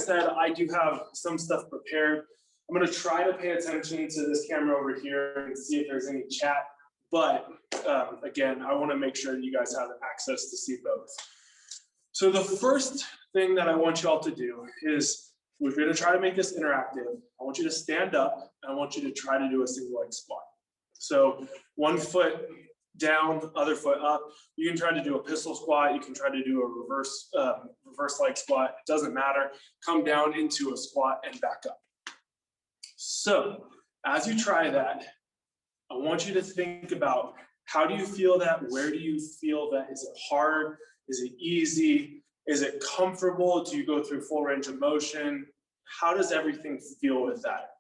said, I do have some stuff prepared. I'm going to try to pay attention to this camera over here and see if there's any chat. But again, I want to make sure that you guys have access to see both. So the first thing that I want you all to do is, we're going to try to make this interactive. I want you to stand up, and I want you to try to do a single leg squat. So one foot down, other foot up. You can try to do a pistol squat. You can try to do a reverse leg squat. It doesn't matter. Come down into a squat and back up. So as you try that, I want you to think about, how do you feel that? Where do you feel that? Is it hard? Is it easy? Is it comfortable? Do you go through full range of motion? How does everything feel with that?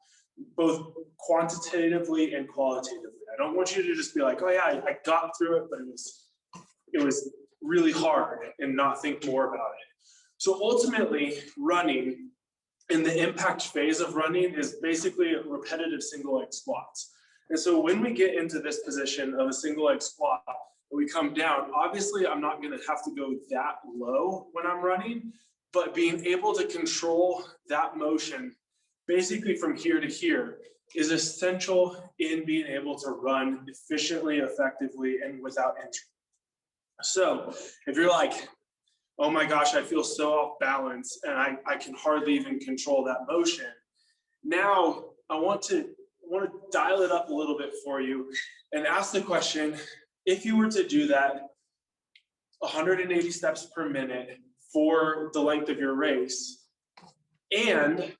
Both quantitatively and qualitatively. I don't want you to just be like, oh yeah, I got through it, but it was really hard, and not think more about it. So ultimately, running in the impact phase of running is basically repetitive single leg squats. And so when we get into this position of a single leg squat, we come down, obviously I'm not going to have to go that low when I'm running, but being able to control that motion basically from here to here is essential in being able to run efficiently, effectively, and without injury. So if you're like, oh my gosh, I feel so off balance and I can hardly even control that motion, now I want to dial it up a little bit for you and ask the question, if you were to do that 180 steps per minute for the length of your race, and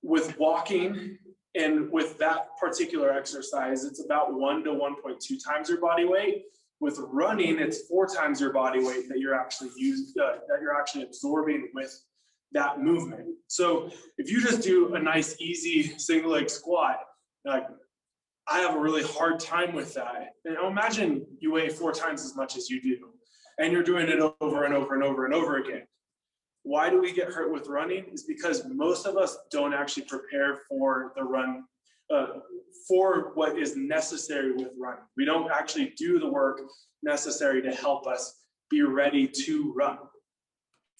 with walking and with that particular exercise, it's about 1 to 1.2 times your body weight. With running, it's 4 times your body weight that you're actually absorbing with that movement. So if you just do a nice, easy single leg squat, like, I have a really hard time with that. And imagine you weigh 4 times as much as you do, and you're doing it over and over and over and over again. Why do we get hurt with running? Is because most of us don't actually prepare for the run, for what is necessary with running. We don't actually do the work necessary to help us be ready to run.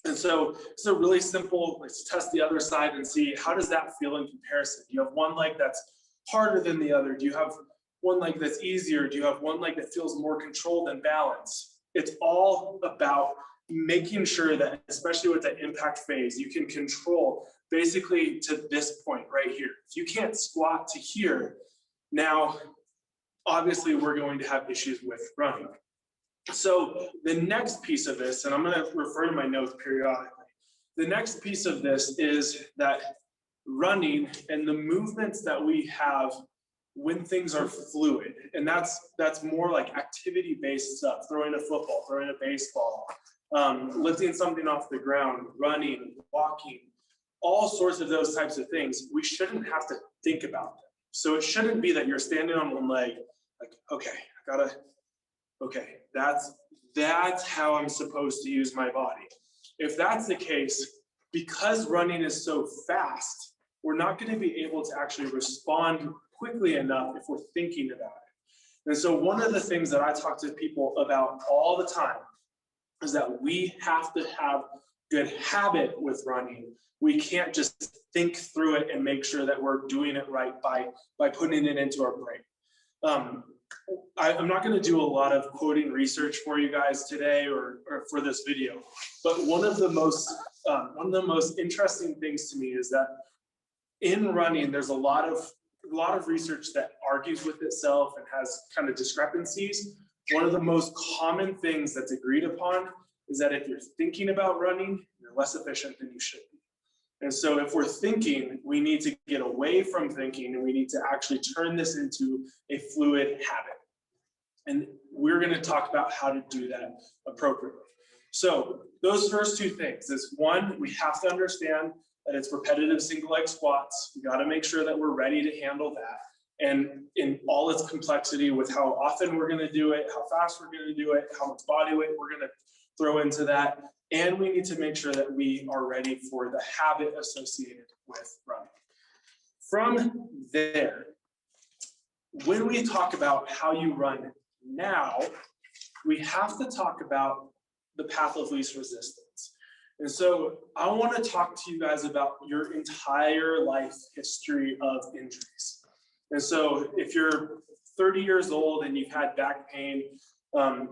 And so it's a really simple, let's test the other side and see, how does that feel in comparison? Do you have one leg that's harder than the other? Do you have one leg that's easier? Do you have one leg that feels more controlled and balanced? It's all about making sure that, especially with the impact phase, you can control basically to this point right here. If you can't squat to here, now obviously we're going to have issues with running. So the next piece of this, and I'm going to refer to my notes periodically, the next piece of this is that running and the movements that we have when things are fluid, and that's more like activity-based stuff, throwing a football, throwing a baseball, lifting something off the ground, running, walking, all sorts of those types of things, we shouldn't have to think about them. So it shouldn't be that you're standing on one leg, like, okay, that's how I'm supposed to use my body. If that's the case, because running is so fast, we're not going to be able to actually respond quickly enough if we're thinking about it. And so one of the things that I talk to people about all the time is that we have to have good habit with running. We can't just think through it and make sure that we're doing it right by putting it into our brain. I'm not going to do a lot of quoting research for you guys today or for this video, but one of the most interesting things to me is that in running, there's a lot of research that argues with itself and has kind of discrepancies. One of the most common things that's agreed upon is that if you're thinking about running, you're less efficient than you should be. And so if we're thinking, we need to get away from thinking, and we need to actually turn this into a fluid habit. And we're going to talk about how to do that appropriately. So those first two things is, one, we have to understand that it's repetitive single leg squats. We got to make sure that we're ready to handle that. And in all its complexity with how often we're going to do it, how fast we're going to do it, how much body weight we're going to throw into that. And we need to make sure that we are ready for the habit associated with running. From there, when we talk about how you run now, we have to talk about the path of least resistance. And so I want to talk to you guys about your entire life history of injuries. And so if you're 30 years old and you've had back pain,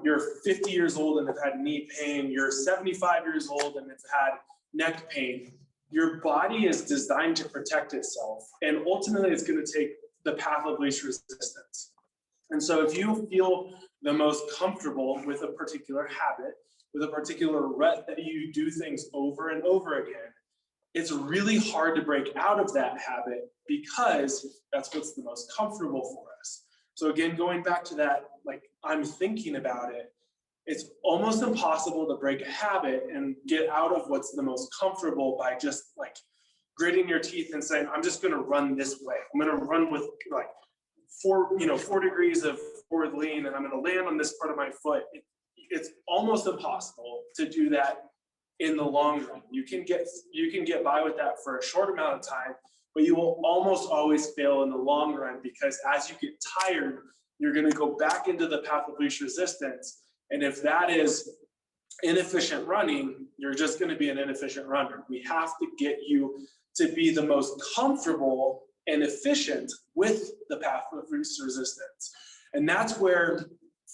you're 50 years old and have had knee pain, you're 75 years old and have had neck pain, your body is designed to protect itself. And ultimately, it's going to take the path of least resistance. And so if you feel the most comfortable with a particular habit, with a particular rut that you do things over and over again, it's really hard to break out of that habit because that's what's the most comfortable for us. So again, going back to that, like I'm thinking about it, it's almost impossible to break a habit and get out of what's the most comfortable by just like gritting your teeth and saying, I'm just going to run this way. I'm going to run with like 4 degrees of forward lean, and I'm going to land on this part of my foot. It's almost impossible to do that in the long run. You can get by with that for a short amount of time, but you will almost always fail in the long run, because as you get tired, you're going to go back into the path of least resistance. And if that is inefficient running, you're just going to be an inefficient runner. We have to get you to be the most comfortable and efficient with the path of least resistance. And that's where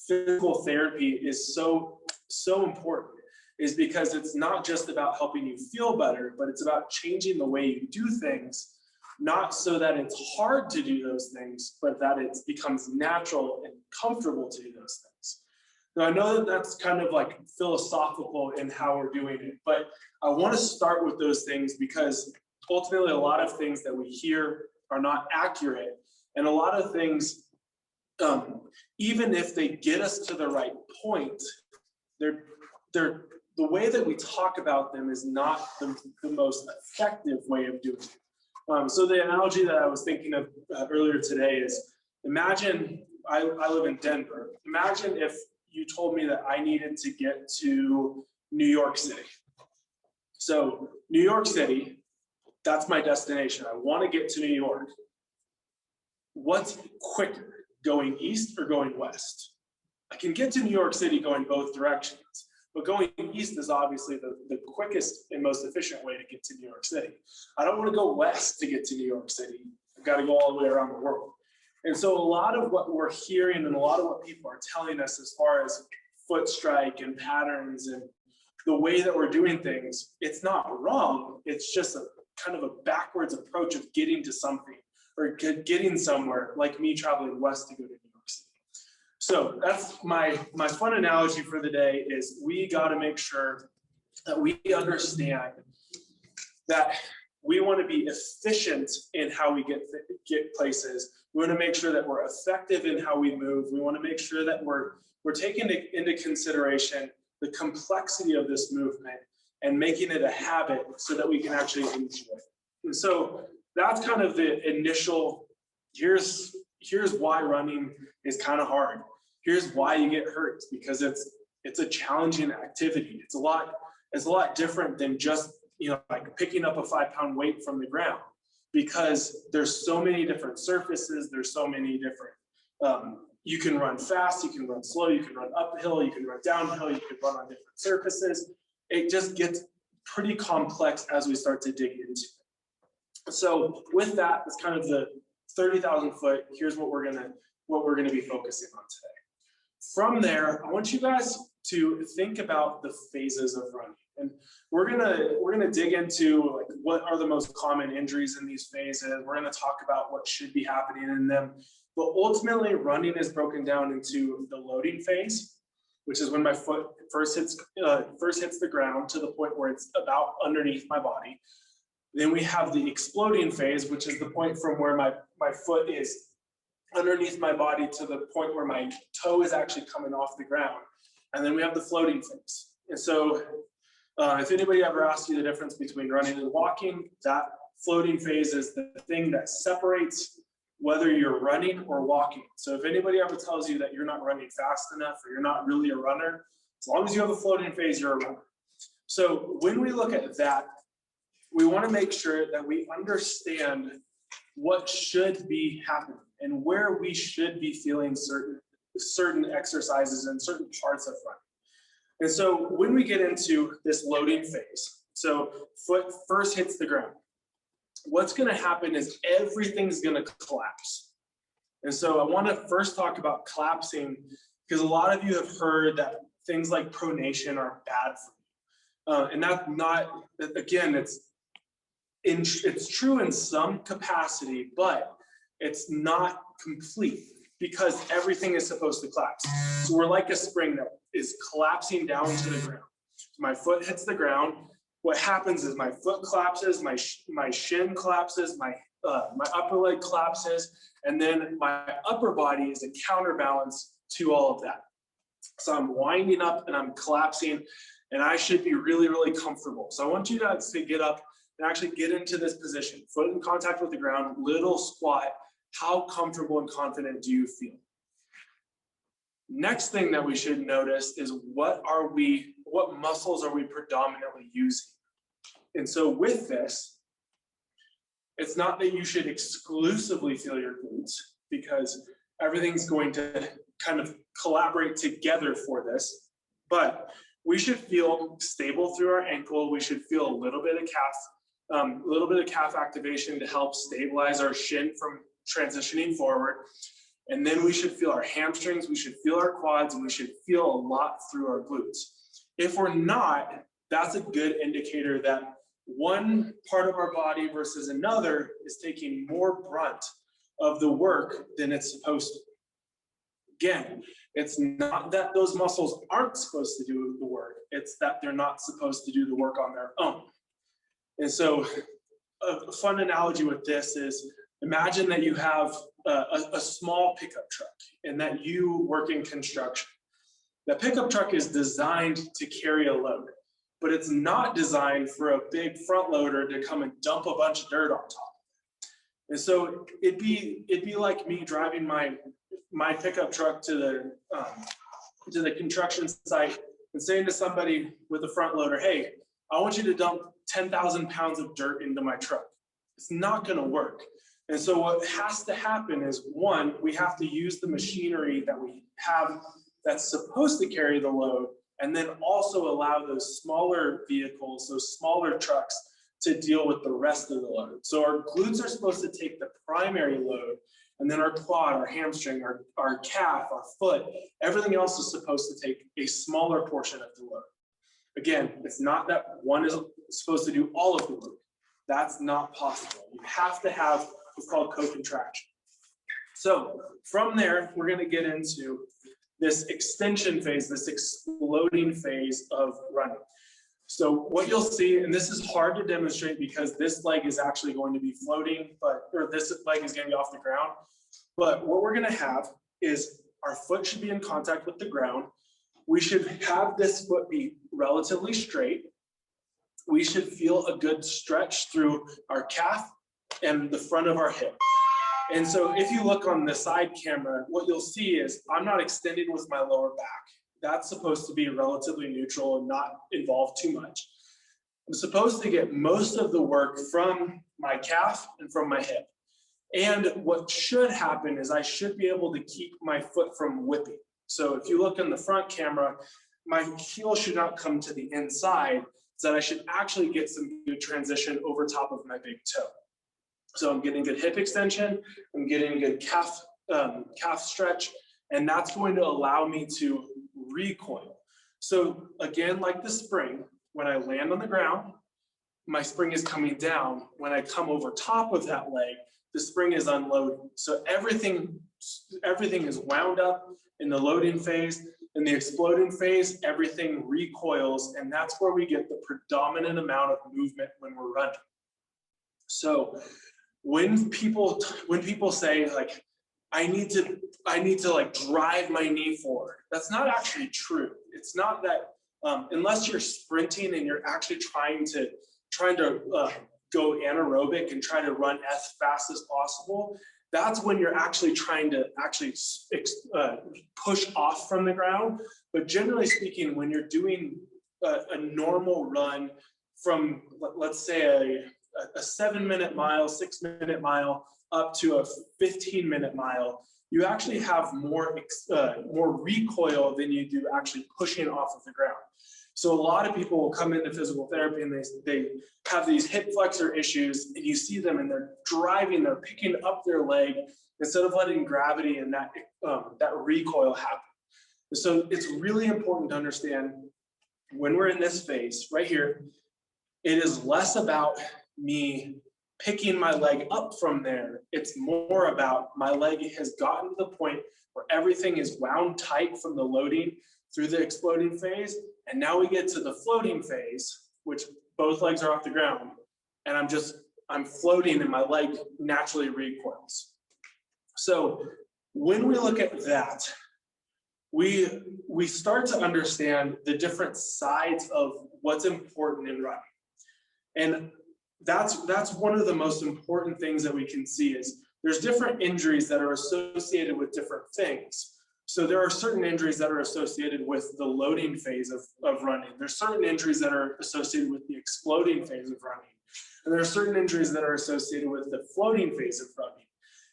physical therapy is so important, is because it's not just about helping you feel better, but it's about changing the way you do things, not so that it's hard to do those things, but that it becomes natural and comfortable to do those things. Now, I know that that's kind of like philosophical in how we're doing it, but I want to start with those things because ultimately a lot of things that we hear are not accurate. And a lot of things, even if they get us to the right point, they're the way that we talk about them is not the most effective way of doing it. So the analogy that I was thinking of earlier today is, imagine I live in Denver. Imagine if you told me that I needed to get to New York City. So New York City, that's my destination. I want to get to New York. What's quicker, going east or going west? I can get to New York City going both directions, but going east is obviously the quickest and most efficient way to get to New York City. I don't want to go west to get to New York City. I've got to go all the way around the world. And so a lot of what we're hearing and a lot of what people are telling us as far as foot strike and patterns and the way that we're doing things, it's not wrong. It's just a kind of a backwards approach of getting to something or getting somewhere, like me traveling west to go to New York City. So that's my fun analogy for the day is we got to make sure that we understand that we want to be efficient in how we get places. We want to make sure that we're effective in how we move. We want to make sure that we're taking into consideration the complexity of this movement and making it a habit so that we can actually enjoy it. And so that's kind of the initial, here's why running is kind of hard. Here's why you get hurt. It's because it's a challenging activity. It's a lot different than just, like picking up a 5-pound weight from the ground, because there's so many different surfaces. There's so many different, you can run fast, you can run slow, you can run uphill, you can run downhill, you can run on different surfaces. It just gets pretty complex as we start to dig into it. So with that, it's kind of the 30,000 foot. Here's what we're gonna be focusing on today. From there, I want you guys to think about the phases of running, and we're gonna dig into like what are the most common injuries in these phases. We're gonna talk about what should be happening in them, but ultimately, running is broken down into the loading phase, which is when my foot first hits the ground to the point where it's about underneath my body. Then we have the exploding phase, which is the point from where my foot is underneath my body to the point where my toe is actually coming off the ground. And then we have the floating phase. And so if anybody ever asks you the difference between running and walking, that floating phase is the thing that separates whether you're running or walking. So if anybody ever tells you that you're not running fast enough or you're not really a runner, as long as you have a floating phase, you're a runner. So when we look at that, we want to make sure that we understand what should be happening and where we should be feeling certain exercises and certain parts of running. And so when we get into this loading phase, so foot first hits the ground, what's going to happen is everything's going to collapse. And so I want to first talk about collapsing, because a lot of you have heard that things like pronation are bad for you. And that's not, again, it's true in some capacity, but it's not complete, because everything is supposed to collapse. So we're like a spring that is collapsing down to the ground. So my foot hits the ground. What happens is my foot collapses, my shin collapses, my upper leg collapses, and then my upper body is a counterbalance to all of that. So I'm winding up and I'm collapsing, and I should be really, really comfortable. So I want you to get up and actually get into this position, foot in contact with the ground, little squat. How comfortable and confident do you feel? Next thing that we should notice is what muscles are we predominantly using? And so with this, it's not that you should exclusively feel your glutes, because everything's going to kind of collaborate together for this, but we should feel stable through our ankle. We should feel a little bit of calf activation to help stabilize our shin from transitioning forward. And then we should feel our hamstrings, we should feel our quads, and we should feel a lot through our glutes. If we're not, that's a good indicator that one part of our body versus another is taking more brunt of the work than it's supposed to. Again, it's not that those muscles aren't supposed to do the work, it's that they're not supposed to do the work on their own. And so a fun analogy with this is, imagine that you have a small pickup truck and that you work in construction. The pickup truck is designed to carry a load, but it's not designed for a big front loader to come and dump a bunch of dirt on top. And so it'd be like me driving my pickup truck to the construction site and saying to somebody with a front loader, hey, I want you to dump 10,000 pounds of dirt into my truck. It's not going to work. And so what has to happen is, one, we have to use the machinery that we have that's supposed to carry the load, and then also allow those smaller vehicles, those smaller trucks, to deal with the rest of the load. So our glutes are supposed to take the primary load, and then our quad, our hamstring, our calf, our foot, everything else is supposed to take a smaller portion of the load. Again, it's not that one is supposed to do all of the work. That's not possible. You have to have what's called co-contraction. So from there, we're going to get into this extension phase, this exploding phase of running. So what you'll see, and this is hard to demonstrate because this leg is actually going to be floating, or this leg is going to be off the ground. But what we're going to have is our foot should be in contact with the ground. We should have this foot be relatively straight. We should feel a good stretch through our calf and the front of our hip. And so if you look on the side camera, what you'll see is I'm not extending with my lower back. That's supposed to be relatively neutral and not involve too much. I'm supposed to get most of the work from my calf and from my hip. And what should happen is I should be able to keep my foot from whipping. So if you look in the front camera, my heel should not come to the inside, so that I should actually get some good transition over top of my big toe. So I'm getting good hip extension, I'm getting good calf stretch, and that's going to allow me to recoil. So again, like the spring, when I land on the ground, my spring is coming down. When I come over top of that leg, the spring is unloading. So everything is wound up in the loading phase. In the exploding phase, everything recoils, and that's where we get the predominant amount of movement when we're running. So when people say like, I need to like drive my knee forward, that's not actually true. It's not that unless you're sprinting and you're actually trying to go anaerobic and try to run as fast as possible, that's when you're actually trying to push off from the ground. But generally speaking, when you're doing a normal run from, let's say, a 7-minute mile, 6-minute mile, up to a 15-minute mile, you actually have more recoil than you do actually pushing off of the ground. So a lot of people will come into physical therapy and they have these hip flexor issues, and you see them and they're driving, they're picking up their leg instead of letting gravity and that recoil happen. So it's really important to understand when we're in this phase right here, it is less about me picking my leg up from there. It's more about my leg has gotten to the point where everything is wound tight from the loading through the exploding phase. And now we get to the floating phase, which both legs are off the ground. And I'm floating and my leg naturally recoils. So when we look at that, we start to understand the different sides of what's important in running. And that's one of the most important things that we can see is there's different injuries that are associated with different things. So there are certain injuries that are associated with the loading phase of running. There's certain injuries that are associated with the exploding phase of running. And there are certain injuries that are associated with the floating phase of running.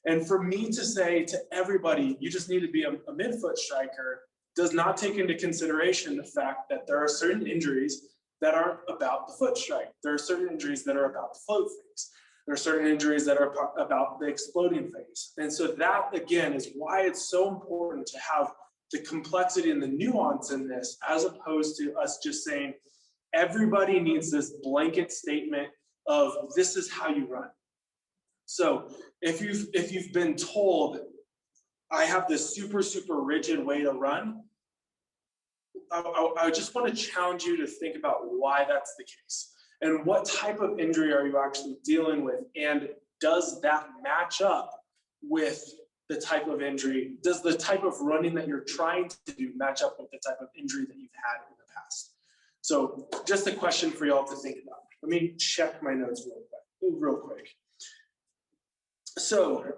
And for me to say to everybody, you just need to be a midfoot striker, does not take into consideration the fact that there are certain injuries that aren't about the foot strike. There are certain injuries that are about the float phase. There are certain injuries that are about the exploding phase. And so that, again, is why it's so important to have the complexity and the nuance in this, as opposed to us just saying, everybody needs this blanket statement of this is how you run. So if you've been told, I have this super, super rigid way to run, I just want to challenge you to think about why that's the case and what type of injury are you actually dealing with, and does that match up with the type of injury? Does the type of running that you're trying to do match up with the type of injury that you've had in the past? So just a question for y'all to think about. Let me check my notes real quick. So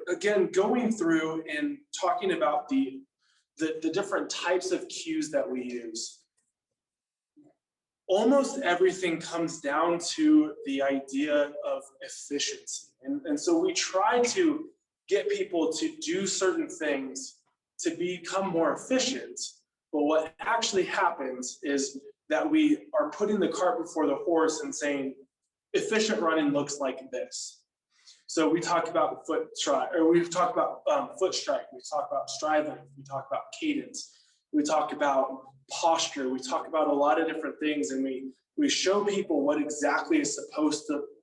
again, going through and talking about the different types of cues that we use, almost everything comes down to the idea of efficiency. And so we try to get people to do certain things to become more efficient. But what actually happens is that we are putting the cart before the horse and saying, efficient running looks like this. So we talk about foot strike, or we've talked about foot strike, we talk about stride length, we talk about cadence, we talk about posture, we talk about a lot of different things, and we show people what exactly is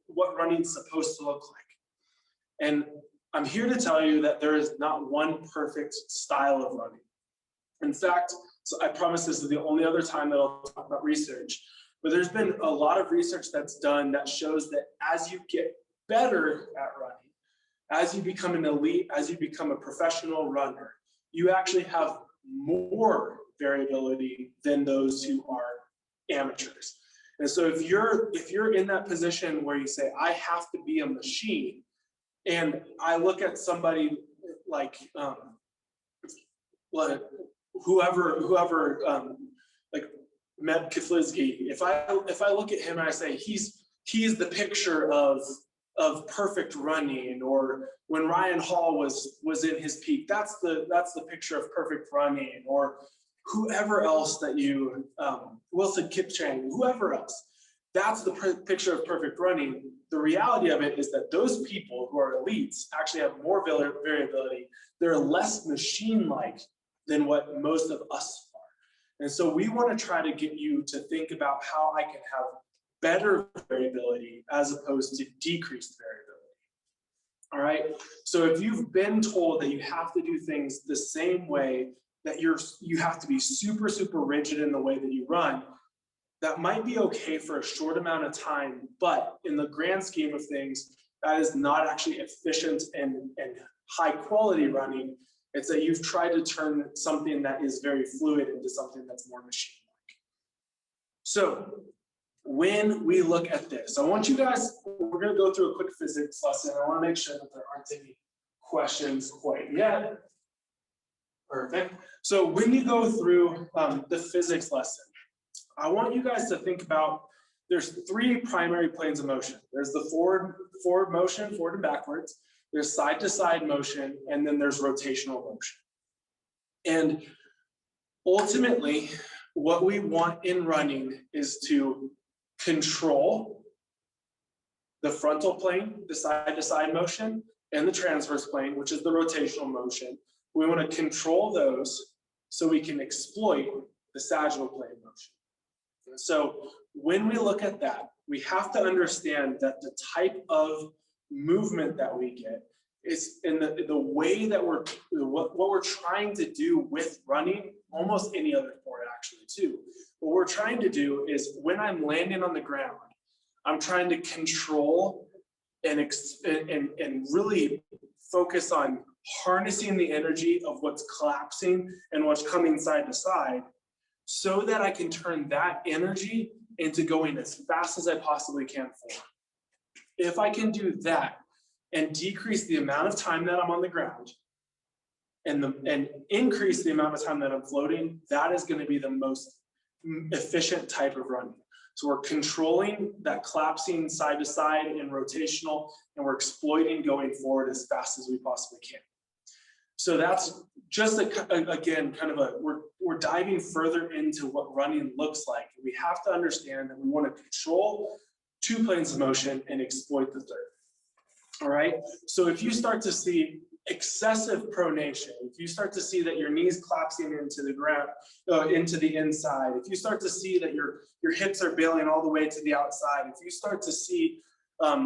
what running is supposed to look like. And I'm here to tell you that there is not one perfect style of running. In fact, so I promise this is the only other time that I'll talk about research, but there's been a lot of research that's done that shows that as you get better at running, as you become an elite, as you become a professional runner, you actually have more variability than those who are amateurs. And so if you're in that position where you say, I have to be a machine, and I look at somebody like whoever like Meb Keflezighi, if I look at him and I say he's the picture of perfect running, or when Ryan Hall was in his peak, that's the picture of perfect running, or whoever else that you Wilson Kipchang, whoever else, that's the picture of perfect running. The reality of it is that those people who are elites actually have more variability. They're less machine-like than what most of us are. And so we want to try to get you to think about how I can have better variability as opposed to decreased variability. All right. So if you've been told that you have to do things the same way, that you have to be super, super rigid in the way that you run, that might be okay for a short amount of time, but in the grand scheme of things, that is not actually efficient and high quality running. It's that you've tried to turn something that is very fluid into something that's more machine-like. So when we look at this, I want you guys, we're going to go through a quick physics lesson. I want to make sure that there aren't any questions quite yet. Perfect. So when you go through the physics lesson, I want you guys to think about, there's three primary planes of motion. There's the forward motion, forward and backwards. there's side-to-side motion, and then there's rotational motion. And ultimately, what we want in running is to control the frontal plane, the side-to-side motion, and the transverse plane, which is the rotational motion. We want to control those so we can exploit the sagittal plane motion. And so when we look at that, we have to understand that the type of movement that we get is in the way that what we're trying to do with running, almost any other sport actually too. What we're trying to do is when I'm landing on the ground, I'm trying to control and really focus on harnessing the energy of what's collapsing and what's coming side to side so that I can turn that energy into going as fast as I possibly can forward. If I can do that and decrease the amount of time that I'm on the ground and increase the amount of time that I'm floating, that is going to be the most efficient type of running. So we're controlling that collapsing side to side and rotational, and we're exploiting going forward as fast as we possibly can. So that's just again, kind of we're diving further into what running looks like. We have to understand that we want to control two planes of motion and exploit the third. All right. So if you start to see excessive pronation, if you start to see that your knees collapsing into the ground, into the inside, if you start to see that your hips are bailing all the way to the outside, if you start to see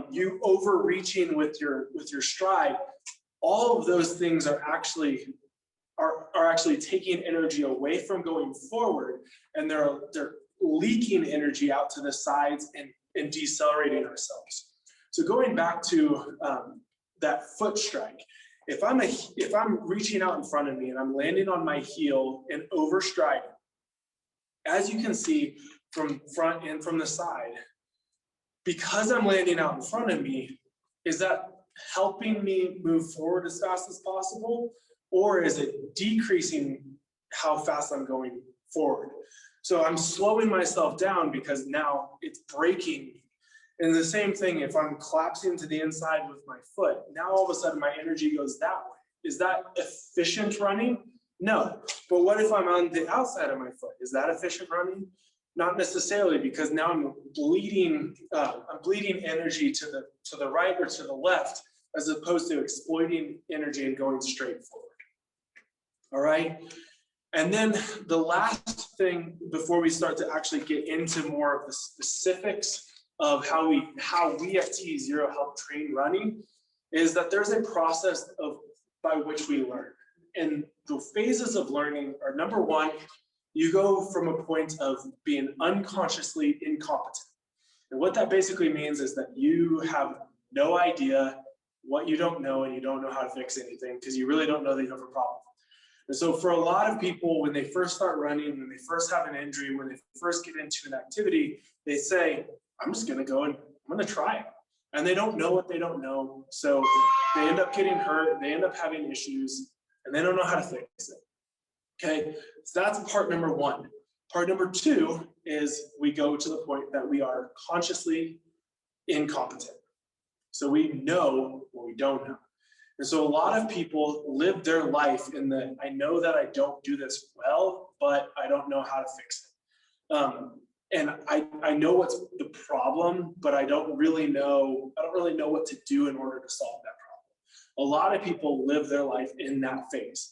you overreaching with your stride, all of those things are actually taking energy away from going forward, and they're leaking energy out to the sides and decelerating ourselves. So going back to that foot strike, if I'm reaching out in front of me and I'm landing on my heel and overstriding, as you can see from front and from the side, because I'm landing out in front of me, is that helping me move forward as fast as possible, or is it decreasing how fast I'm going forward? So I'm slowing myself down because now it's braking. And the same thing, if I'm collapsing to the inside with my foot, now all of a sudden my energy goes that way. Is that efficient running? No. But what if I'm on the outside of my foot? Is that efficient running? Not necessarily, because now I'm bleeding energy to the right or to the left, as opposed to exploiting energy and going straight forward. All right. And then the last thing before we start to actually get into more of the specifics of how we at T0 help train running is that there's a process by which we learn. And the phases of learning are, number one, you go from a point of being unconsciously incompetent. And what that basically means is that you have no idea what you don't know, and you don't know how to fix anything because you really don't know that you have a problem. And so for a lot of people, when they first start running, when they first have an injury, when they first get into an activity, they say, I'm just going to go and I'm going to try it. And they don't know what they don't know. So they end up getting hurt. They end up having issues, and they don't know how to fix it. Okay, so that's part number one. Part number two is we go to the point that we are consciously incompetent. So we know what we don't know. And so a lot of people live their life in the, I know that I don't do this well, but I don't know how to fix it. And I know what's the problem, but I don't really know what to do in order to solve that problem. A lot of people live their life in that phase.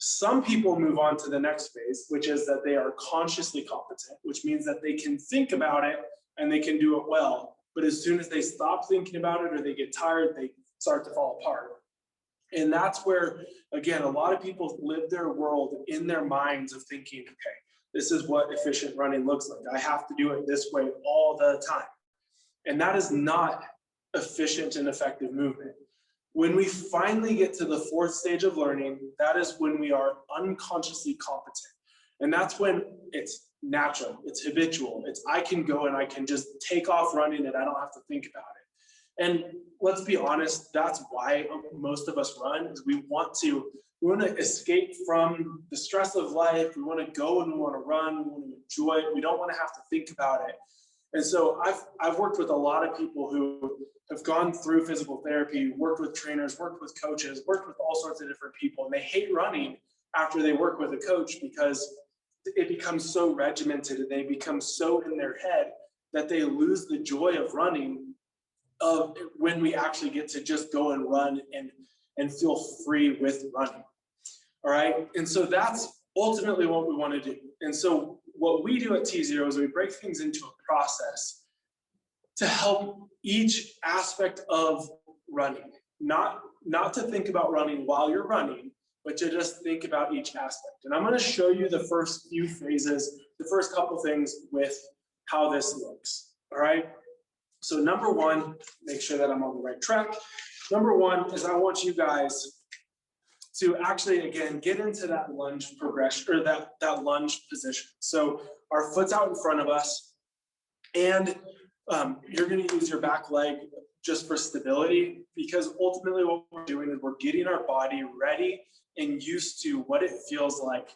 Some people move on to the next phase, which is that they are consciously competent, which means that they can think about it and they can do it well. But as soon as they stop thinking about it or they get tired, they start to fall apart. And that's where, again, a lot of people live their world in their minds of thinking, okay, this is what efficient running looks like. I have to do it this way all the time. And that is not efficient and effective movement. When we finally get to the fourth stage of learning, that is when we are unconsciously competent. And that's when it's natural, it's habitual. It's I can go and I can just take off running and I don't have to think about it. And let's be honest, that's why most of us run, is we want to escape from the stress of life. We want to go and we want to run, we want to enjoy it. We don't want to have to think about it. And so I've worked with a lot of people who have gone through physical therapy, worked with trainers, worked with coaches, worked with all sorts of different people, and they hate running after they work with a coach because it becomes so regimented and they become so in their head that they lose the joy of running of when we actually get to just go and run and feel free with running. All right. And so that's ultimately what we want to do. And so what we do at T0 is we break things into a process to help each aspect of running, not to think about running while you're running, but to just think about each aspect. And I'm going to show you the first few phases, the first couple things with how this looks. All right. So number one, make sure that I'm on the right track. Number one is I want you guys to actually, again, get into that lunge progression or that lunge position. So our foot's out in front of us, and you're going to use your back leg just for stability, because ultimately what we're doing is we're getting our body ready and used to what it feels like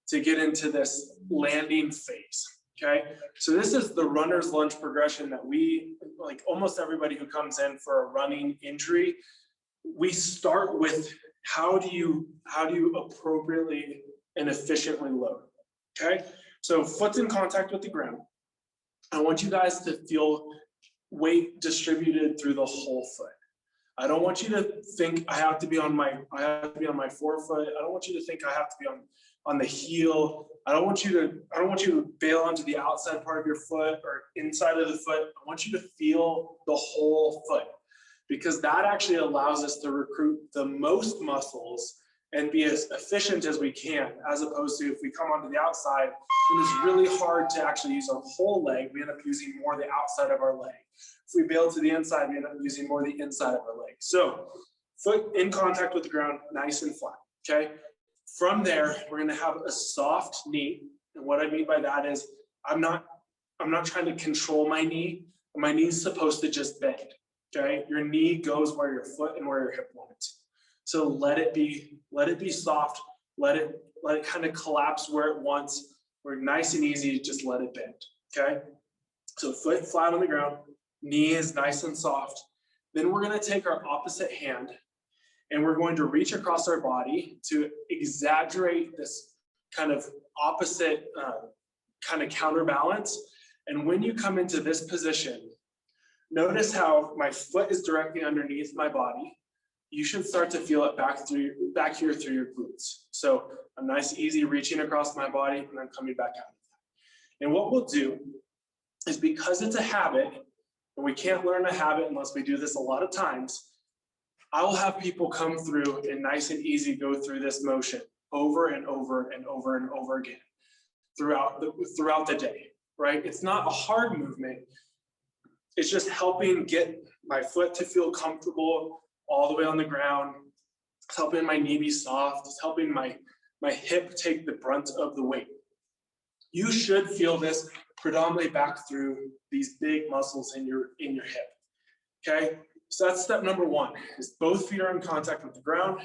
to get into this landing phase. Okay, so this is the runner's lunge progression that we, like almost everybody who comes in for a running injury, we start with how do you appropriately and efficiently load. Okay, so foot's in contact with the ground. I want you guys to feel weight distributed through the whole foot. I don't want you to think I have to be on my forefoot. I don't want you to think I have to be on the heel. I don't want you to bail onto the outside part of your foot or inside of the foot. I want you to feel the whole foot, because that actually allows us to recruit the most muscles and be as efficient as we can, as opposed to if we come onto the outside, it is really hard to actually use our whole leg. We end up using more the outside of our leg. If we bail to the inside, we end up using more the inside of our leg. So foot in contact with the ground, nice and flat, okay? From there, we're gonna have a soft knee. And what I mean by that is I'm not trying to control my knee. My knee's supposed to just bend, okay? Your knee goes where your foot and where your hip want it to. So let it be soft, let it kind of collapse where it wants. We're nice and easy, just let it bend, okay? So foot flat on the ground, knee is nice and soft. Then we're gonna take our opposite hand and we're going to reach across our body to exaggerate this kind of opposite kind of counterbalance. And when you come into this position, notice how my foot is directly underneath my body. You should start to feel it back here through your glutes. So a nice, easy reaching across my body and then coming back out of that. And what we'll do is, because it's a habit, and we can't learn a habit unless we do this a lot of times, I will have people come through and nice and easy go through this motion over and over and over and over again throughout the day, right? It's not a hard movement. It's just helping get my foot to feel comfortable all the way on the ground. It's helping my knee be soft. It's helping my hip take the brunt of the weight. You should feel this predominantly back through these big muscles in your hip, okay? So that's step number one, is both feet are in contact with the ground,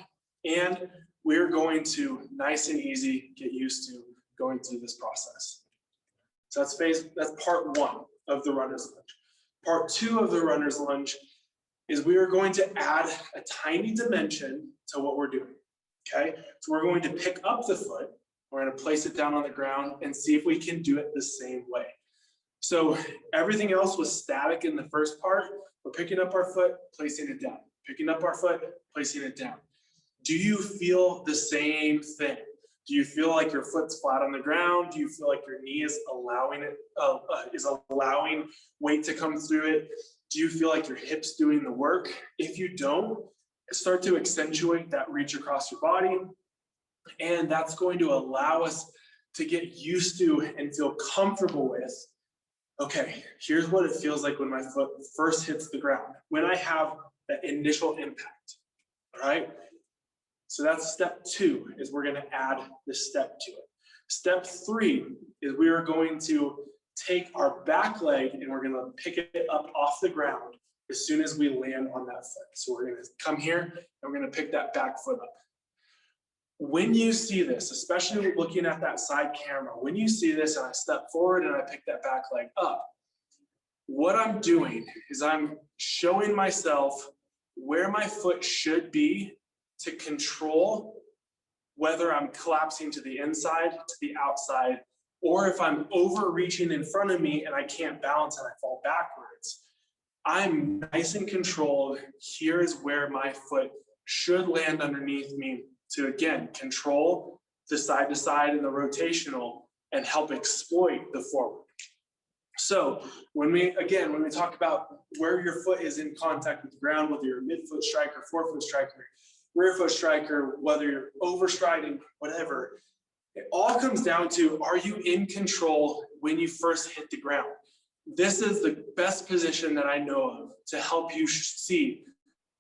and we're going to, nice and easy, get used to going through this process. So that's part one of the runner's lunge. Part two of the runner's lunge is we are going to add a tiny dimension to what we're doing, okay? So we're going to pick up the foot, we're going to place it down on the ground and see if we can do it the same way. So everything else was static in the first part. We're picking up our foot, placing it down, picking up our foot, placing it down. Do you feel the same thing? Do you feel like your foot's flat on the ground? Do you feel like your knee is allowing weight to come through it? Do you feel like your hip's doing the work? If you don't, start to accentuate that reach across your body. And that's going to allow us to get used to and feel comfortable with, okay, here's what it feels like when my foot first hits the ground, when I have that initial impact, all right? So that's step two, is we're gonna add this step to it. Step three is we are going to take our back leg and we're gonna pick it up off the ground as soon as we land on that foot. So we're gonna come here and we're gonna pick that back foot up. When you see this, especially looking at that side camera, when you see this and I step forward and I pick that back leg up, what I'm doing is I'm showing myself where my foot should be to control whether I'm collapsing to the inside, to the outside, or if I'm overreaching in front of me and I can't balance and I fall backwards. I'm nice and controlled. Here is where my foot should land underneath me to, again, control the side to side and the rotational and help exploit the forward. So when we talk about where your foot is in contact with the ground, whether you're a midfoot striker, forefoot striker, rear foot striker, whether you're overstriding, whatever, it all comes down to, are you in control when you first hit the ground? This is the best position that I know of to help you see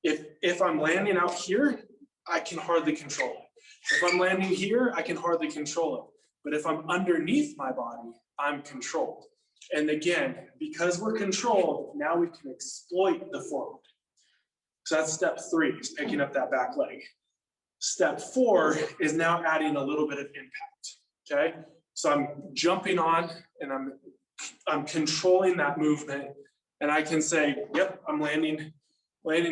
if I'm landing out here, I can hardly control it. If I'm landing here, I can hardly control it. But if I'm underneath my body, I'm controlled. And again, because we're controlled, now we can exploit the forward. So that's step 3, is picking up that back leg. Step 4 is now adding a little bit of impact, okay? So I'm jumping on and I'm controlling that movement, and I can say, yep, I'm landing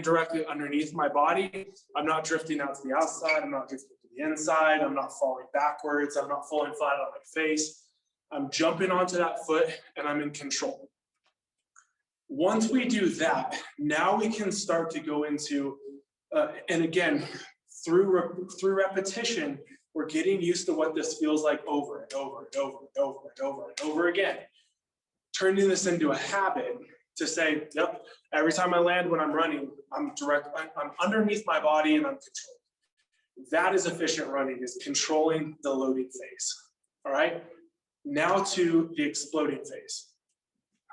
directly underneath my body. I'm not drifting out to the outside. I'm not drifting to the inside. I'm not falling backwards. I'm not falling flat on my face. I'm jumping onto that foot and I'm in control. Once we do that, now we can start to go into, and again, through repetition, we're getting used to what this feels like over and over and over and over and over and over again. Turning this into a habit to say, yep, every time I land when I'm running, I'm underneath my body and I'm controlled. That is efficient running, is controlling the loading phase. All right, now to the exploding phase.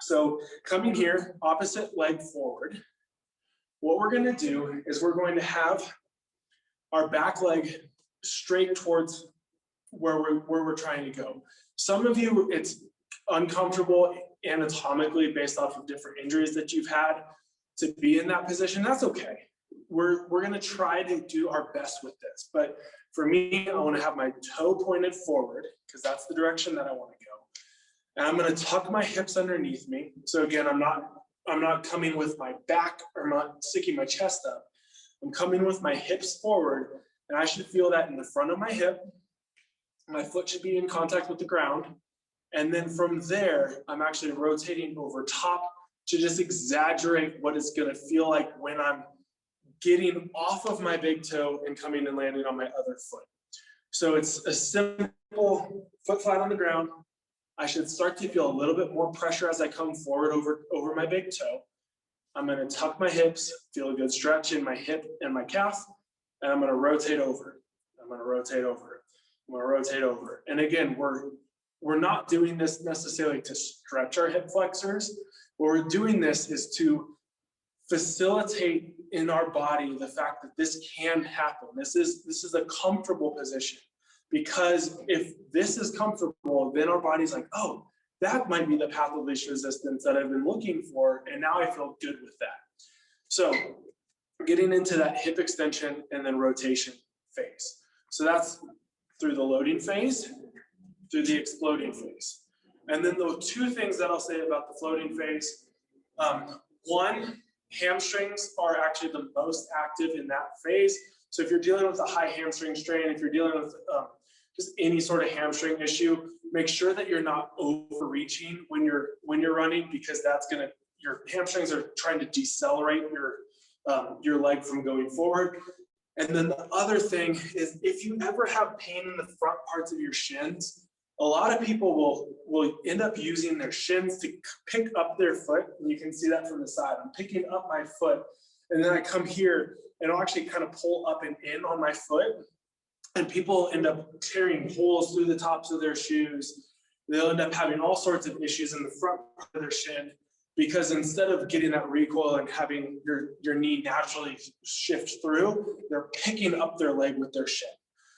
So coming here, opposite leg forward, what we're going to do is we're going to have our back leg straight towards where we're trying to go. Some of you, it's uncomfortable anatomically based off of different injuries that you've had to be in that position. That's okay. We're going to try to do our best with this. But for me, I want to have my toe pointed forward because that's the direction that I want to go. And I'm going to tuck my hips underneath me. So again, I'm not coming with my back, or I'm not sticking my chest up. I'm coming with my hips forward, and I should feel that in the front of my hip. My foot should be in contact with the ground. And then from there, I'm actually rotating over top to just exaggerate what it's going to feel like when I'm getting off of my big toe and coming and landing on my other foot. So it's a simple foot flat on the ground. I should start to feel a little bit more pressure as I come forward over my big toe. I'm going to tuck my hips, feel a good stretch in my hip and my calf, and I'm going to rotate over. I'm going to rotate over. I'm going to rotate over. And again, we're not doing this necessarily to stretch our hip flexors. What we're doing this is to facilitate in our body the fact that this can happen. This is a comfortable position, because if this is comfortable, then our body's like, oh, that might be the path of least resistance that I've been looking for, and now I feel good with that. So getting into that hip extension and then rotation phase. So that's through the loading phase, through the exploding phase. And then the 2 things that I'll say about the floating phase, one, hamstrings are actually the most active in that phase. So if you're dealing with a high hamstring strain, if you're dealing with just any sort of hamstring issue, make sure that you're not overreaching when you're running, because that's your hamstrings are trying to decelerate your leg from going forward. And then the other thing is, if you ever have pain in the front parts of your shins, a lot of people will end up using their shins to pick up their foot. And you can see that from the side. I'm picking up my foot, and then I come here and I'll actually kind of pull up and in on my foot. And people end up tearing holes through the tops of their shoes. They'll end up having all sorts of issues in the front part of their shin, because instead of getting that recoil and having your knee naturally shift through, they're picking up their leg with their shin.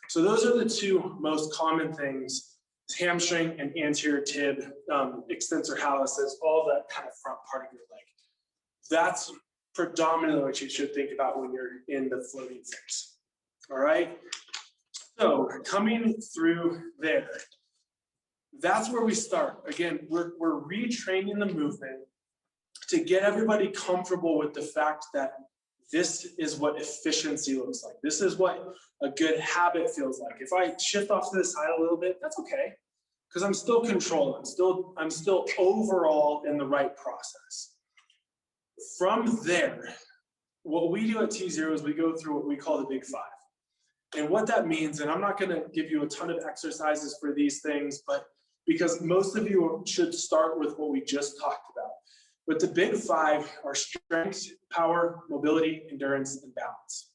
So those are the 2 most common things: hamstring and anterior tib, extensor hallucis, all that kind of front part of your leg. That's predominantly what you should think about when you're in the floating phase. All right. So coming through there, that's where we start. Again, we're retraining the movement to get everybody comfortable with the fact that this is what efficiency looks like. This is what a good habit feels like. If I shift off to the side a little bit, that's okay, because I'm still controlled. I'm still overall in the right process. From there, what we do at T0 is we go through what we call the Big Five. And what that means, and I'm not going to give you a ton of exercises for these things, but because most of you should start with what we just talked about. But the Big Five are strength, power, mobility, endurance, and balance.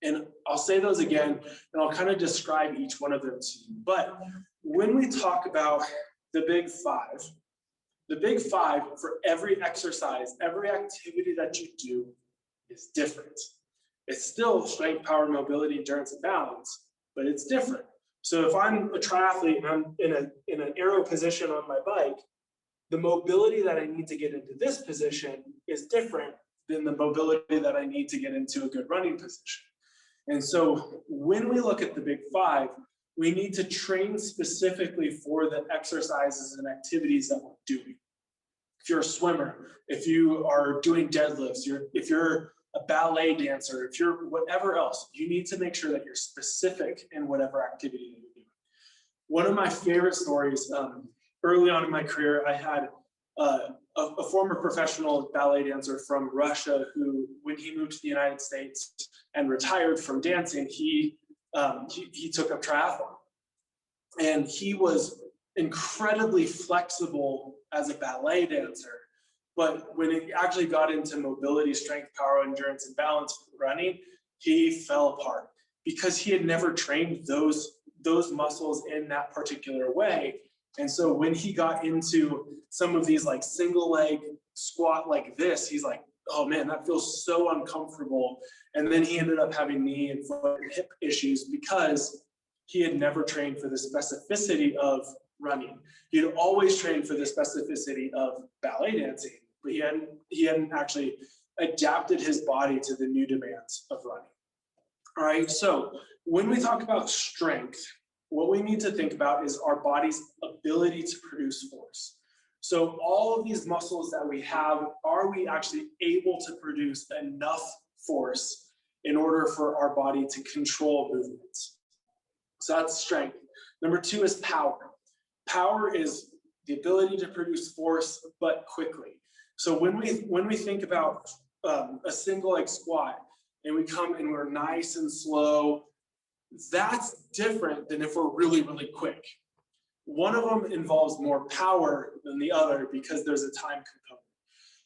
And I'll say those again, and I'll kind of describe each one of them to you. But when we talk about the Big Five for every exercise, every activity that you do is different. It's still strength, power, mobility, endurance, and balance, but it's different. So if I'm a triathlete and I'm in an aero position on my bike, the mobility that I need to get into this position is different than the mobility that I need to get into a good running position. And so when we look at the Big Five, we need to train specifically for the exercises and activities that we're doing. If you're a swimmer, if you are doing deadlifts, if you're a ballet dancer, if you're whatever else, you need to make sure that you're specific in whatever activity you're doing. One of my favorite stories, early on in my career, I had a former professional ballet dancer from Russia who, when he moved to the United States and retired from dancing, he took up triathlon. And he was incredibly flexible as a ballet dancer. But when it actually got into mobility, strength, power, endurance, and balance running, he fell apart because he had never trained those muscles in that particular way. And so when he got into some of these like single leg squat like this, he's like, oh man, that feels so uncomfortable. And then he ended up having knee and foot and hip issues because he had never trained for the specificity of running. He had always trained for the specificity of ballet dancing, but he hadn't actually adapted his body to the new demands of running. All right, so when we talk about strength, what we need to think about is our body's ability to produce force. So all of these muscles that we have, are we actually able to produce enough force in order for our body to control movements? So that's strength. Number two is power. Power is the ability to produce force, but quickly. So when we think about a single leg squat and we come and we're nice and slow, that's different than if we're really, really quick. One of them involves more power than the other because there's a time component.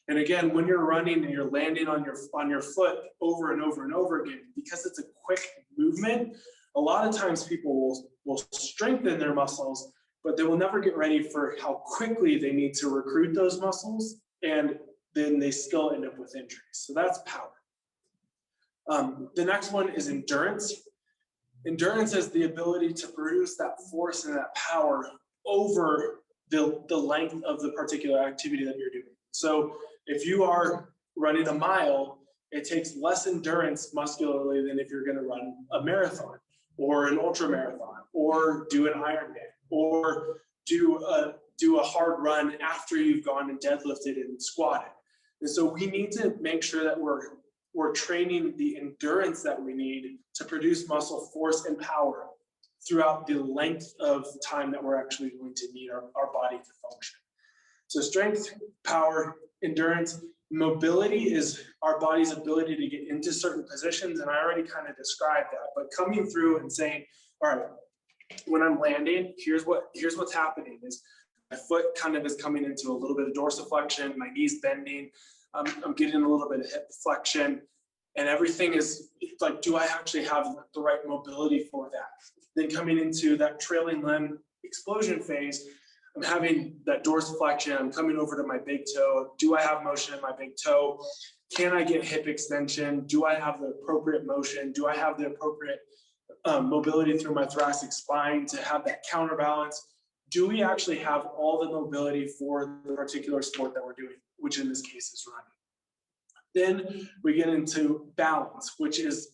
And again, when you're running and you're landing on your foot over and over and over again, because it's a quick movement, a lot of times people will strengthen their muscles, but they will never get ready for how quickly they need to recruit those muscles, and then they still end up with injuries. So that's power. The next one is endurance. Endurance is the ability to produce that force and that power over the length of the particular activity that you're doing. So if you are running a mile, it takes less endurance muscularly than if you're going to run a marathon or an ultra marathon or do an Ironman or do a hard run after you've gone and deadlifted and squatted. And so we need to make sure that we're training the endurance that we need to produce muscle force and power throughout the length of time that we're actually going to need our body to function. So strength, power, endurance, mobility is our body's ability to get into certain positions. And I already kind of described that, but coming through and saying, all right, when I'm landing, here's what's happening is my foot kind of is coming into a little bit of dorsiflexion, my knee's bending, I'm getting a little bit of hip flexion, and everything is like, do I actually have the right mobility for that? Then coming into that trailing limb explosion phase, I'm having that dorsiflexion, I'm coming over to my big toe. Do I have motion in my big toe? Can I get hip extension? Do I have the appropriate motion? Do I have the appropriate mobility through my thoracic spine to have that counterbalance? Do we actually have all the mobility for the particular sport that we're doing, which in this case is running? Then we get into balance, which is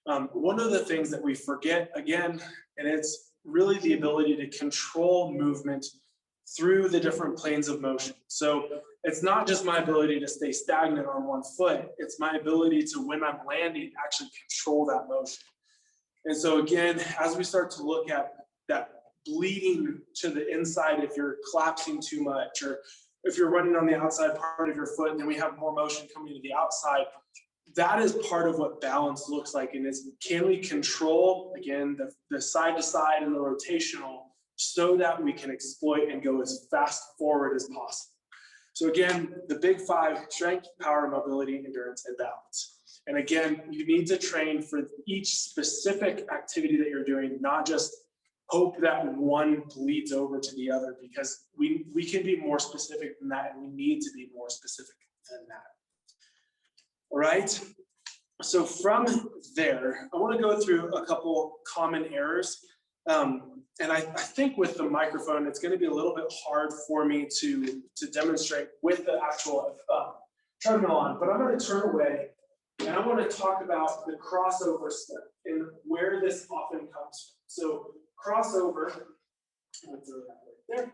one of the things that we forget again, and it's really the ability to control movement through the different planes of motion. So it's not just my ability to stay stagnant on one foot, it's my ability to, when I'm landing, actually control that motion. And so again, as we start to look at that bleeding to the inside, if you're collapsing too much, or if you're running on the outside part of your foot, and then we have more motion coming to the outside, that is part of what balance looks like. And is, can we control, again, the side to side and the rotational, so that we can exploit and go as fast forward as possible. So again, the big five: strength, power, mobility, endurance, and balance. And again, you need to train for each specific activity that you're doing, not just hope that one bleeds over to the other, because we can be more specific than that, and we need to be more specific than that. All right. So from there, I want to go through a couple common errors. And I think with the microphone, it's going to be a little bit hard for me to demonstrate with the actual treadmill on, but I'm going to turn away and I want to talk about the crossover step and where this often comes from. So crossover, I'll throw that right there.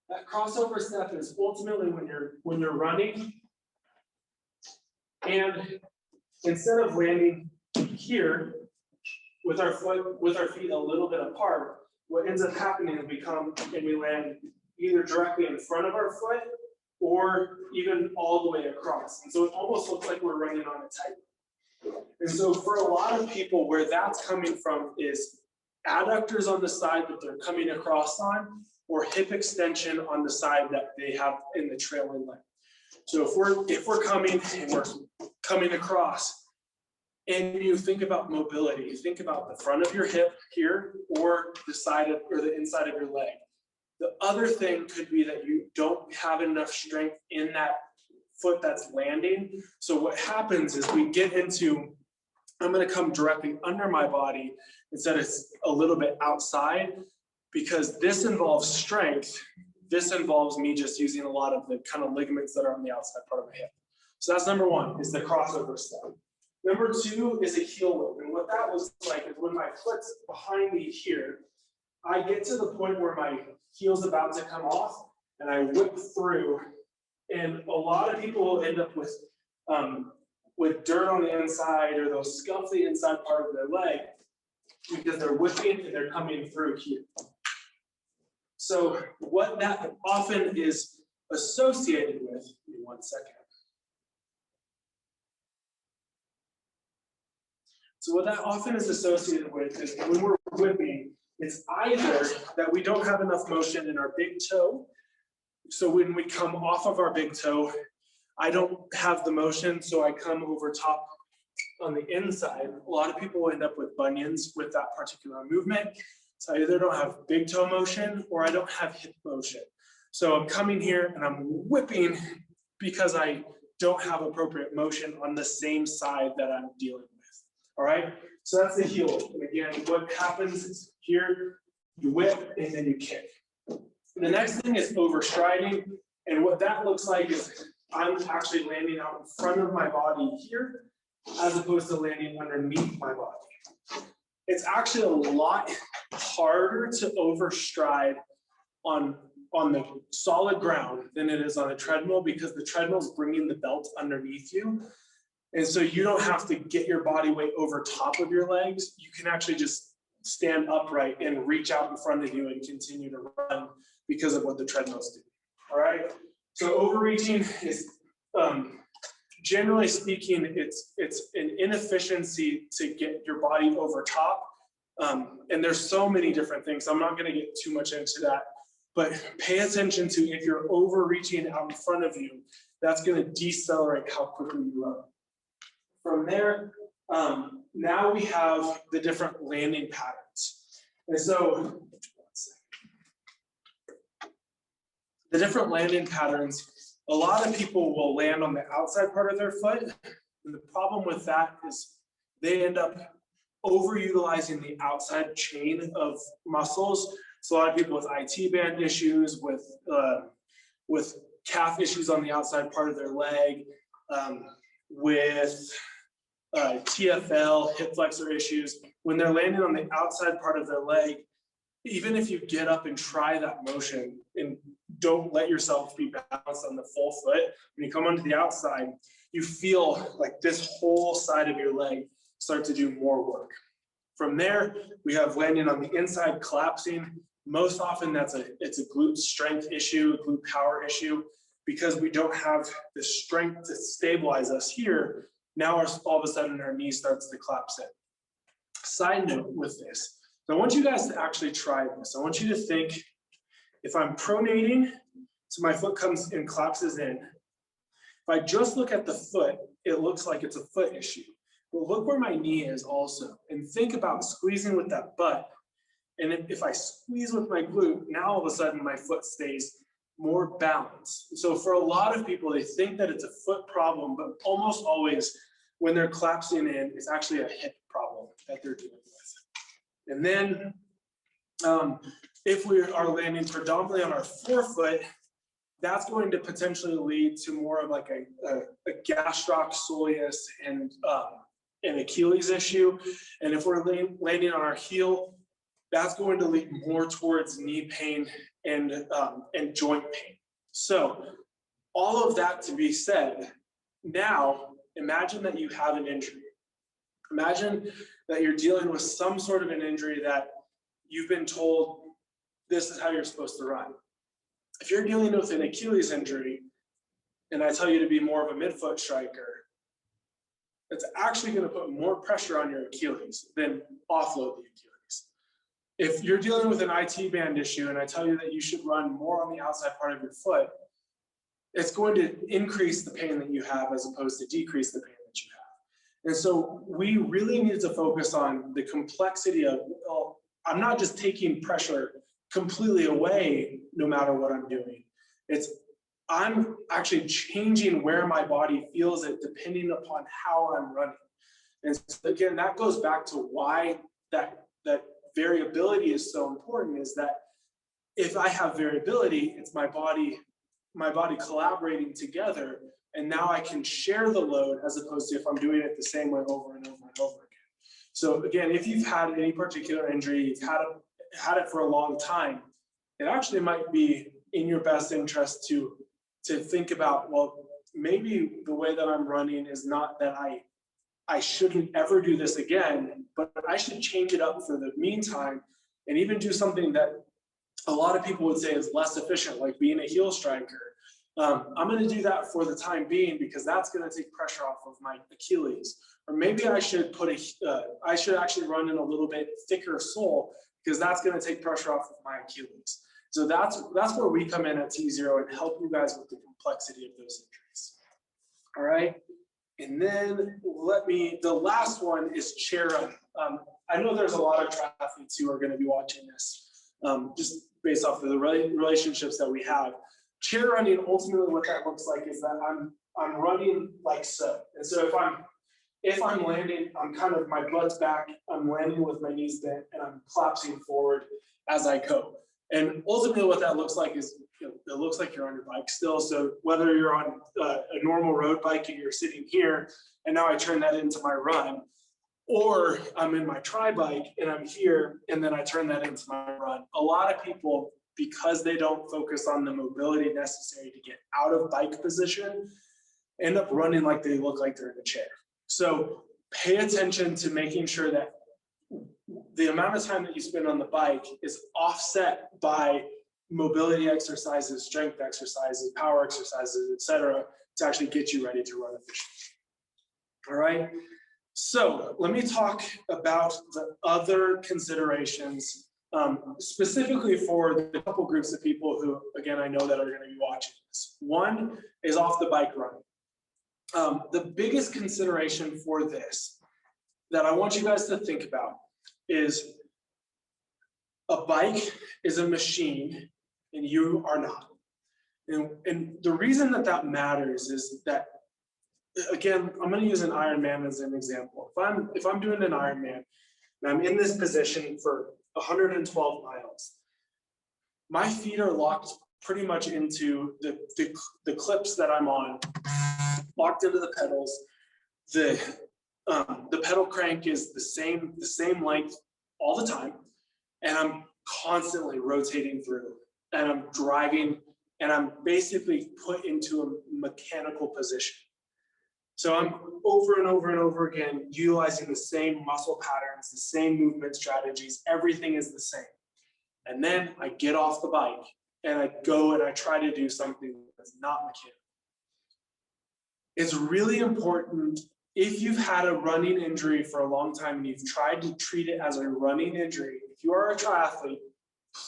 That crossover step is ultimately when you're running, and instead of landing here with our feet a little bit apart, what ends up happening is we land either directly in front of our foot or even all the way across. And so it almost looks like we're running on a tightrope. And so for a lot of people, where that's coming from is adductors on the side that they're coming across on, or hip extension on the side that they have in the trailing leg. So if we're coming and we're coming across, and you think about mobility, you think about the front of your hip here, or the side of, or the inside of your leg. The other thing could be that you don't have enough strength in that foot that's landing. So what happens is we get into, I'm going to come directly under my body instead of a little bit outside, because this involves strength. This involves me just using a lot of the kind of ligaments that are on the outside part of my hip. So that's number one, is the crossover step. Number two is a heel whip. And what that looks like is when my foot's behind me here, I get to the point where my heel's about to come off and I whip through. And a lot of people will end up with dirt on the inside, or they'll scuff the inside part of their leg because they're whipping and they're coming through here. So what that often is associated with, give me 1 second. So what that often is associated with is when we're whipping, it's either that we don't have enough motion in our big toe. So when we come off of our big toe, I don't have the motion, so I come over top on the inside. A lot of people end up with bunions with that particular movement. So I either don't have big toe motion or I don't have hip motion. So I'm coming here and I'm whipping because I don't have appropriate motion on the same side that I'm dealing with. All right, so that's the heel. And again, what happens is here, you whip and then you kick. The next thing is overstriding. And what that looks like is I'm actually landing out in front of my body here, as opposed to landing underneath my body. It's actually a lot harder to overstride on the solid ground than it is on a treadmill, because the treadmill is bringing the belt underneath you. And so you don't have to get your body weight over top of your legs. You can actually just stand upright and reach out in front of you and continue to run because of what the treadmills do. All right. So overreaching is, generally speaking, it's an inefficiency to get your body over top. And there's so many different things. I'm not going to get too much into that, but pay attention to, if you're overreaching out in front of you, that's going to decelerate how quickly you run. From there, now we have the different landing patterns. And so the different landing patterns, a lot of people will land on the outside part of their foot. And the problem with that is they end up overutilizing the outside chain of muscles. So a lot of people with IT band issues, with calf issues on the outside part of their leg, with TFL, hip flexor issues, when they're landing on the outside part of their leg, even if you get up and try that motion and don't let yourself be balanced on the full foot. When you come onto the outside, you feel like this whole side of your leg start to do more work. From there, we have landing on the inside, collapsing. Most often it's a glute strength issue, a glute power issue, because we don't have the strength to stabilize us here. Now all of a sudden our knee starts to collapse in. Side note with this, so I want you guys to actually try this. I want you to think, if I'm pronating, so my foot comes and collapses in. If I just look at the foot, it looks like it's a foot issue. But look where my knee is also, and think about squeezing with that butt. And if I squeeze with my glute, now all of a sudden my foot stays more balanced. So for a lot of people, they think that it's a foot problem, but almost always when they're collapsing in, it's actually a hip problem that they're dealing with. And then if we are landing predominantly on our forefoot, that's going to potentially lead to more of like a gastroc soleus and an Achilles issue. And if we're landing on our heel, that's going to lead more towards knee pain and joint pain. So all of that to be said, now imagine that you have an injury. Imagine that you're dealing with some sort of an injury that you've been told this is how you're supposed to run. If you're dealing with an Achilles injury and I tell you to be more of a midfoot striker, it's actually going to put more pressure on your Achilles than offload the Achilles. If you're dealing with an IT band issue and I tell you that you should run more on the outside part of your foot, it's going to increase the pain that you have as opposed to decrease the pain that you have. And so we really need to focus on the complexity of, well, I'm not just taking pressure completely away no matter what I'm doing. I'm actually changing where my body feels it depending upon how I'm running. And so again, that goes back to why that variability is so important, is that if I have variability, it's my body collaborating together, and now I can share the load as opposed to if I'm doing it the same way over and over and over again. So again, if you've had any particular injury, you've had it for a long time, it actually might be in your best interest to think about, well, maybe the way that I'm running is not that I shouldn't ever do this again, but I should change it up for the meantime and even do something that a lot of people would say is less efficient, like being a heel striker. I'm going to do that for the time being because that's going to take pressure off of my Achilles. Or maybe I should I should actually run in a little bit thicker sole because that's going to take pressure off of my Achilles. So that's where we come in at T0 and help you guys with the complexity of those injuries. All right. And then the last one is chair run. I know there's a lot of triathletes who are going to be watching this, just based off of the relationships that we have. Chair running, ultimately what that looks like is that I'm running like so. And so if I'm landing, I'm kind of, my butt's back, I'm landing with my knees bent, and I'm collapsing forward as I go. And ultimately what that looks like is, it looks like you're on your bike still. So whether you're on a normal road bike and you're sitting here, and now I turn that into my run, or I'm in my tri bike and I'm here, and then I turn that into my run. A lot of people, because they don't focus on the mobility necessary to get out of bike position, end up running like they look like they're in a chair. So pay attention to making sure that the amount of time that you spend on the bike is offset by mobility exercises, strength exercises, power exercises, etc., to actually get you ready to run efficiently. All right. So let me talk about the other considerations, specifically for the couple groups of people who, again, I know that are going to be watching this. One is off the bike running. The biggest consideration for this that I want you guys to think about is a bike is a machine and you are not. And the reason that matters is that, again, I'm going to use an Ironman as an example. If I'm doing an Ironman and I'm in this position for 112 miles, my feet are locked pretty much into the clips that I'm on, locked into the pedals. The pedal crank is the same length all the time, and I'm constantly rotating through, and I'm driving and I'm basically put into a mechanical position. So I'm over and over and over again utilizing the same muscle patterns, the same movement strategies, everything is the same. And then I get off the bike and I go and I try to do something that's not mechanical. It's really important, if you've had a running injury for a long time and you've tried to treat it as a running injury, if you are a triathlete,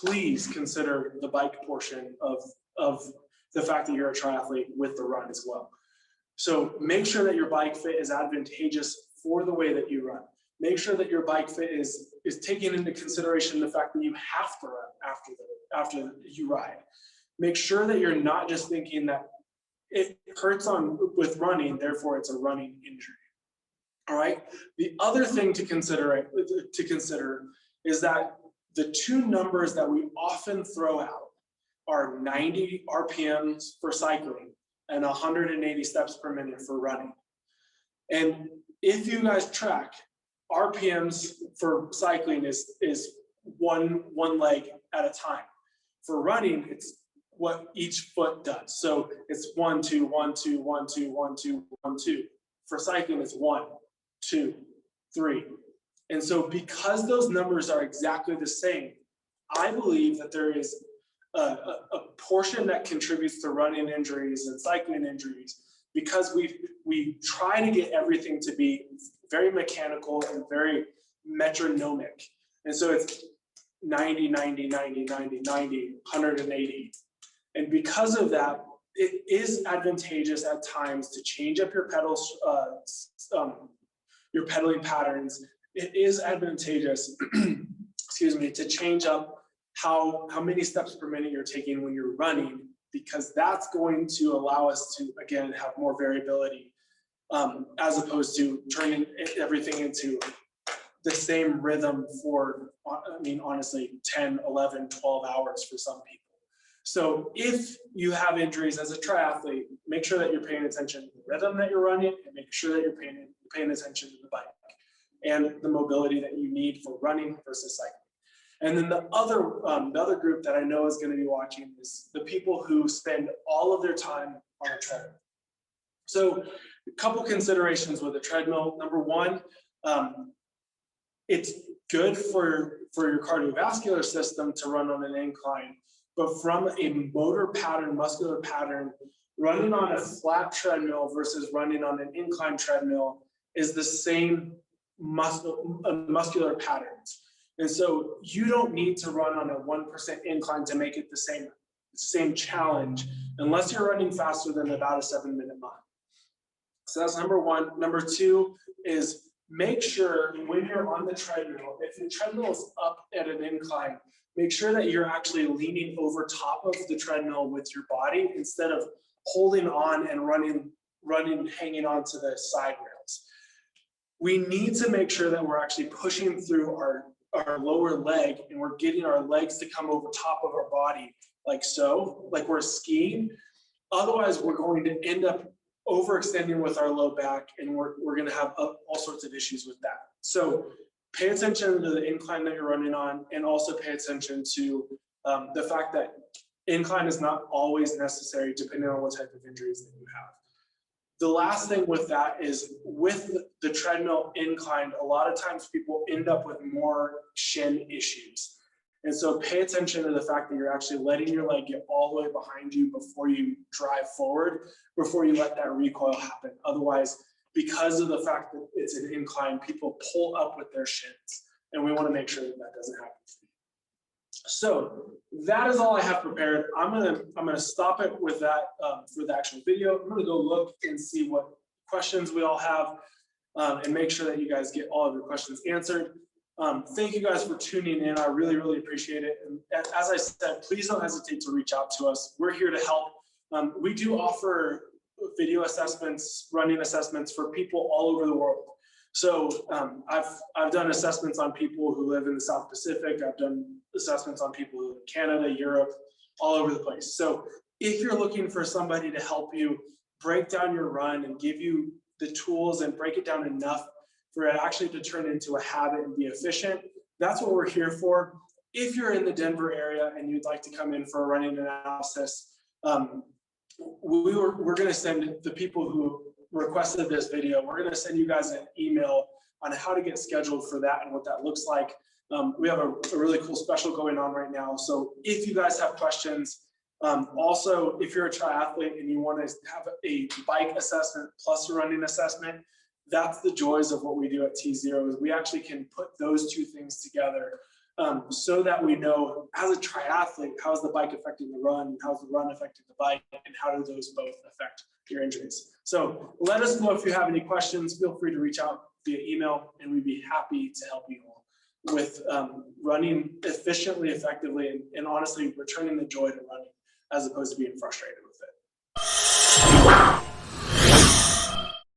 please consider the bike portion of the fact that you're a triathlete with the run as well. So make sure that your bike fit is advantageous for the way that you run. Make sure that your bike fit is taking into consideration the fact that you have to run after you ride. Make sure that you're not just thinking that it hurts with running, therefore it's a running injury. All right. The other thing to consider is that the two numbers that we often throw out are 90 RPMs for cycling and 180 steps per minute for running. And if you guys track, RPMs for cycling is one leg at a time. For running, it's what each foot does. So it's 1, 2, 1, 2, 1, 2, 1, 2, 1, 2. For cycling, it's 1, 2, 3. And so because those numbers are exactly the same, I believe that there is a portion that contributes to running injuries and cycling injuries, because we try to get everything to be very mechanical and very metronomic. And so it's 90, 90, 90, 90, 90, 180. And because of that, it is advantageous at times to change up your pedals, your pedaling patterns. It is advantageous, excuse me, to change up how many steps per minute you're taking when you're running, because that's going to allow us to, again, have more variability, as opposed to turning everything into the same rhythm for, I mean, honestly, 10, 11, 12 hours for some people. So if you have injuries as a triathlete, make sure that you're paying attention to the rhythm that you're running, and make sure that you're paying attention to the bike and the mobility that you need for running versus cycling. And then the other group that I know is going to be watching is the people who spend all of their time on a treadmill. So a couple considerations with a treadmill. Number one, it's good for your cardiovascular system to run on an incline, but from a motor pattern, muscular pattern, running on a flat treadmill versus running on an incline treadmill is the same muscular patterns. And so you don't need to run on a 1% incline to make it the same challenge, unless you're running faster than about a 7-minute mile. So that's number one. Number two is make sure when you're on the treadmill, if the treadmill is up at an incline, make sure that you're actually leaning over top of the treadmill with your body instead of holding on and running, hanging on to the side rails. We need to make sure that we're actually pushing through our lower leg, and we're getting our legs to come over top of our body, like so, like we're skiing. Otherwise, we're going to end up overextending with our low back, and we're going to have all sorts of issues with that. So pay attention to the incline that you're running on, and also pay attention to the fact that incline is not always necessary depending on what type of injuries that you have. The last thing with that is, with the treadmill incline, a lot of times people end up with more shin issues. And so pay attention to the fact that you're actually letting your leg get all the way behind you before you drive forward, before you let that recoil happen. Otherwise, because of the fact that it's an incline, people pull up with their shins, and we want to make sure that that doesn't happen. So that is all I have prepared. I'm gonna stop it with that for the actual video. I'm gonna go look and see what questions we all have, and make sure that you guys get all of your questions answered. Thank you guys for tuning in. I really, really appreciate it. And as I said, please don't hesitate to reach out to us. We're here to help. We do offer video assessments, running assessments for people all over the world. So I've done assessments on people who live in the South Pacific. I've done assessments on people who live in Canada, Europe, all over the place. So if you're looking for somebody to help you break down your run and give you the tools and break it down enough for it actually to turn into a habit and be efficient, that's what we're here for. If you're in the Denver area and you'd like to come in for a running analysis, We're going to send the people who requested this video, we're going to send you guys an email on how to get scheduled for that and what that looks like. We have a really cool special going on right now. So if you guys have questions, also, if you're a triathlete and you want to have a bike assessment plus a running assessment, that's the joys of what we do at T0 is we actually can put those two things together so that we know as a triathlete, how's the bike affecting the run, how's the run affecting the bike, and how do those both affect your injuries. So let us know if you have any questions. Feel free to reach out via email, and we'd be happy to help you all with running efficiently, effectively, and honestly returning the joy to running as opposed to being frustrated with it.